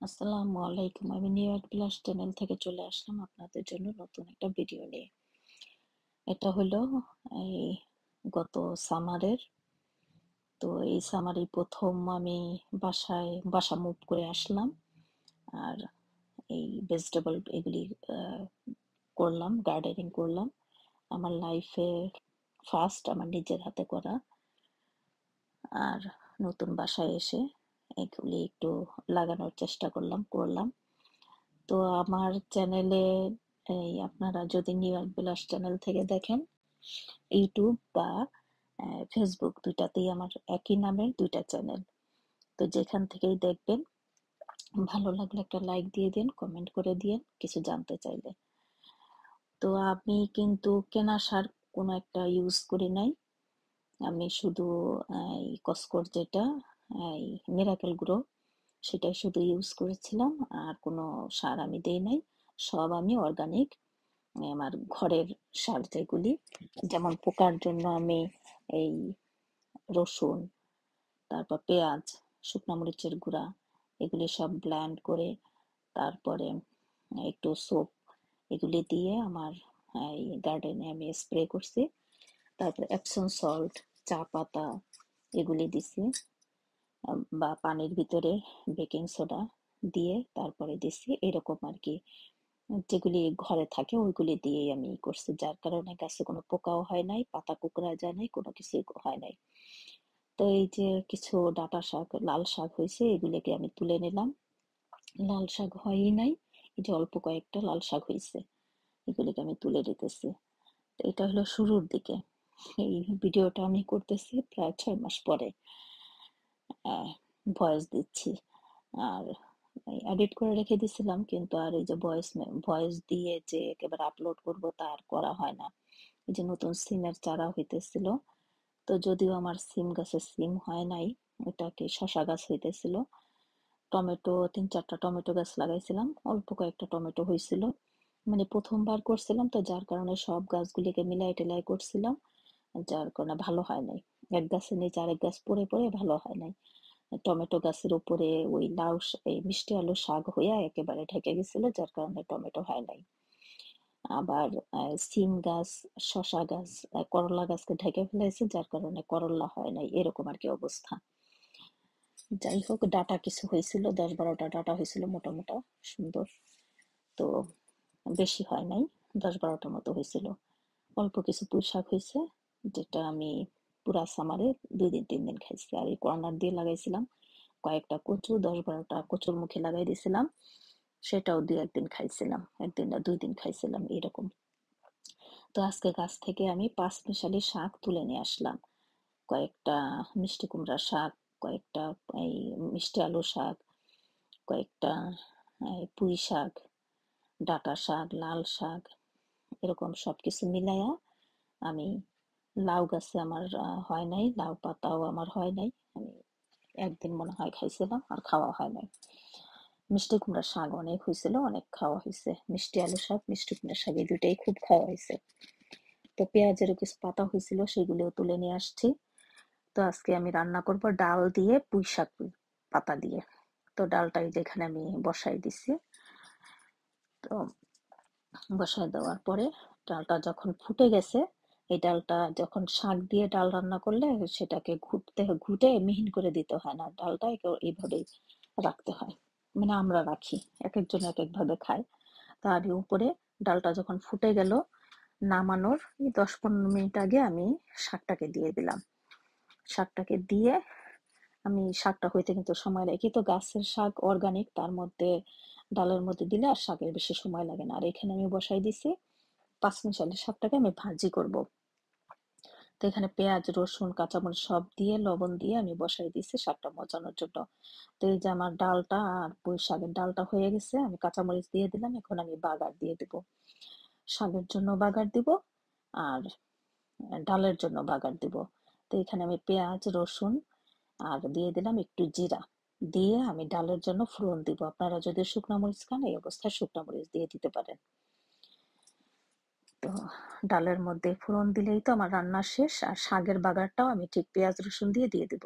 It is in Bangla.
আসসালামু আলাইকুম। আমি নিউ ইয়র্ক প্লাস চ্যানেল থেকে চলে আসলাম আপনাদের জন্য নতুন একটা ভিডিও নিয়ে। এটা হলো এই গত সামারের। তো এই সামারে প্রথম আমি বাসা মুভ করে আসলাম। আর এই ভেজিটেবল এগুলি করলাম, গার্ডেনিং করলাম। আমার লাইফে ফার্স্ট আমার নিজের হাতে করা। আর নতুন বাসায় এসে এগুলি একটু লাগানোর চেষ্টা করলাম। তো আমার চ্যানেলে আপনারা যদি নিউ ইয়র্ক বিলাস চ্যানেল থেকে দেখেন, ইউটিউব বা ফেসবুক দুইটাতেই আমার একই নামের দুইটা চ্যানেল। তো যেখান থেকেই দেখবেন, ভালো লাগলে একটা লাইক দিয়ে দিন, কমেন্ট করে দিন কিছু জানতে চাইলে। তো আমি কিন্তু কেনা সার কোনো একটা ইউজ করি নাই। আমি শুধু এই কসকোর যেটা এই মিরাকেল গ্রো সেটাই শুধু ইউজ করেছিলাম। আর কোনো সার আমি দেই নাই। সব আমি অর্গানিক, আমার ঘরের সার যেগুলি, যেমন পোকার জন্য আমি এই রসুন, তারপর পেঁয়াজ, শুকনো মরিচের গুঁড়া, এগুলি সব ব্লেন্ড করে, তারপরে একটু সোপ, এগুলি দিয়ে আমার এই গার্ডেনে আমি স্প্রে করছি। তারপরে এপসন সল্ট, চা পাতা এগুলি দিছি, বা পানির ভিতরে বেকিং সোডা দিয়ে তারপরে দিছি, এরকম আর কি। যেগুলি ঘরে থাকে ওইগুলি দিয়েই আমি করছি, যার কারণে গাছে কোনো পোকাও হয় নাই, পাতা কুকড়া যায় নাই, কোনো কিছুই হয় নাই। তো এই যে কিছু ডাঁটা শাক, লাল শাক হয়েছে, এগুলিকে আমি তুলে নিলাম। লাল শাক হয়ই নাই, এই যে অল্প কয়েকটা লাল শাক হয়েছে, এগুলিকে আমি তুলে দিতেছি। তো এটা হলো শুরুর দিকে। এই ভিডিওটা আমি করতেছি প্রায় 6 মাস পরে, ভয়েস দিচ্ছি। আর এডিট করে রেখে দিছিলাম, কিন্তু আর এই যে ভয়েস দিয়ে যে একেবারে আপলোড করব তা আর করা হয় না। এই যে নতুন সিমের চারা হইতেছিল, তো যদিও আমার সিম গাছে সিম হয় নাই, ওটাকে শশা গাছ হইতেছিল। টমেটো 3-4টা টমেটো গাছ লাগাইছিলাম, অল্প কয়েকটা টমেটো হয়েছিল। মানে প্রথমবার করছিলাম তো, যার কারণে সব গাছগুলিকে মিলাই টেলাই করছিলাম, যার কারণে ভালো হয় নাই। এক গাছের নিচে আরেক গাছ পড়ে পড়ে ভালো হয় নাই। টমেটো গাছের উপরে ওই এই মিষ্টি আলু শাক হইয়া একেবারে ঢেকে গেছিল, যার কারণে টমেটো হয় নাই। আবার সিম গাছ, শশা গাছ, করলা গাছকে ঢেকে ফেলেছে, যার কারণে করলা হয় নাই, এরকম আর কি অবস্থা। যাই হোক, ডাটা কিছু হয়েছিল, 10-12টা ডাটা হয়েছিল, মোটা মোটা সুন্দর। তো বেশি হয় নাই, 10-12টা মতো হয়েছিল। অল্প কিছু পুঁই শাক হয়েছে, যেটা আমি পুরা সামারে 2 দিন 3 দিন খাইছি। আর এই কর্নার দিয়ে লাগাইছিলাম কয়েকটা কচু, 10-12টা কচুর মুখে লাগাই দিয়েছিলাম, সেটাও 2-1 দিন খাইছিলাম, 1 দিন না 2 দিন খাইছিলাম এরকম। তো আজকে গাছ থেকে আমি 5 মিশালি শাক তুলে নিয়ে আসলাম। কয়েকটা মিষ্টি কুমড়া শাক, কয়েকটা এই মিষ্টি আলু শাক, কয়েকটা পুঁই শাক, ডাঁটা শাক, লাল শাক, এরকম সবকিছু মিলাইয়া আমি, লাউ গাছে আমার হয় নাই, লাউ পাতাও আমার হয় নাই। আমি 1 দিন মনে হয় খাইছিলাম, আর খাওয়া হয় নাই। মিষ্টি কুমড়া শাক অনেক হয়েছিল, অনেক খাওয়া হয়েছে। মিষ্টি আলু শাক, মিষ্টি কুমড়া শাক, এই দুইটাই খুব খাওয়া হয়েছে। তো পেঁয়াজেরও কিছু পাতা হয়েছিল, সেগুলোও তুলে নিয়ে আসছি। তো আজকে আমি রান্না করব ডাল দিয়ে, পুঁই শাক পাতা দিয়ে। তো ডালটাই যেখানে আমি বসাই দিছি। তো বসায় দেওয়ার পরে ডালটা যখন ফুটে গেছে, এই ডালটা যখন শাক দিয়ে ডাল রান্না করলে সেটাকে ঘুটে মিহিন করে দিতে হয় না, ডালটা এইভাবেই রাখতে হয়। মানে আমরা রাখি, এক একজন এক এক ভাবে খায়। তার উপরে ডালটা যখন ফুটে গেল, নামানোর 10-15 মিনিট আগে আমি শাকটাকে দিয়ে দিলাম। শাকটাকে দিয়ে আমি, শাকটা হইতে কিন্তু সময় লাগে, কিন্তু গাছের শাক অর্গানিক, তার মধ্যে ডালের মধ্যে দিলে আর শাকের বেশি সময় লাগে না। আর এখানে আমি বসাই দিছি 5 মিশালি শাকটাকে আমি ভাজি করব। তো এখানে পেঁয়াজ, রসুন, কাঁচামরিচ সব দিয়ে লবণ দিয়ে আমি বসাই দিছি শাকটা মজানোর জন্য। তো এই যে আমার ডালটা আর পুঁই শাকের ডালটা হয়ে গেছে, আমি কাঁচামরিচ দিয়ে দিলাম। এখন আমি বাগার দিয়ে দিব, শাকের জন্য বাগার দিব, আর ডালের জন্য বাগার দিব। তো এখানে আমি পেঁয়াজ, রসুন আর দিয়ে দিলাম একটু জিরা, দিয়ে আমি ডালের জন্য ফোড়ন দিব। আপনারা যদি শুকনো মরিচ খান, এই অবস্থায় শুকনো মরিচ দিয়ে দিতে পারেন। তো ডালের মধ্যে ফোড়ন দিলেই তো আমার রান্না শেষ। আর শাকের বাগারটাও আমি ঠিক পেঁয়াজ রসুন দিয়ে দিব।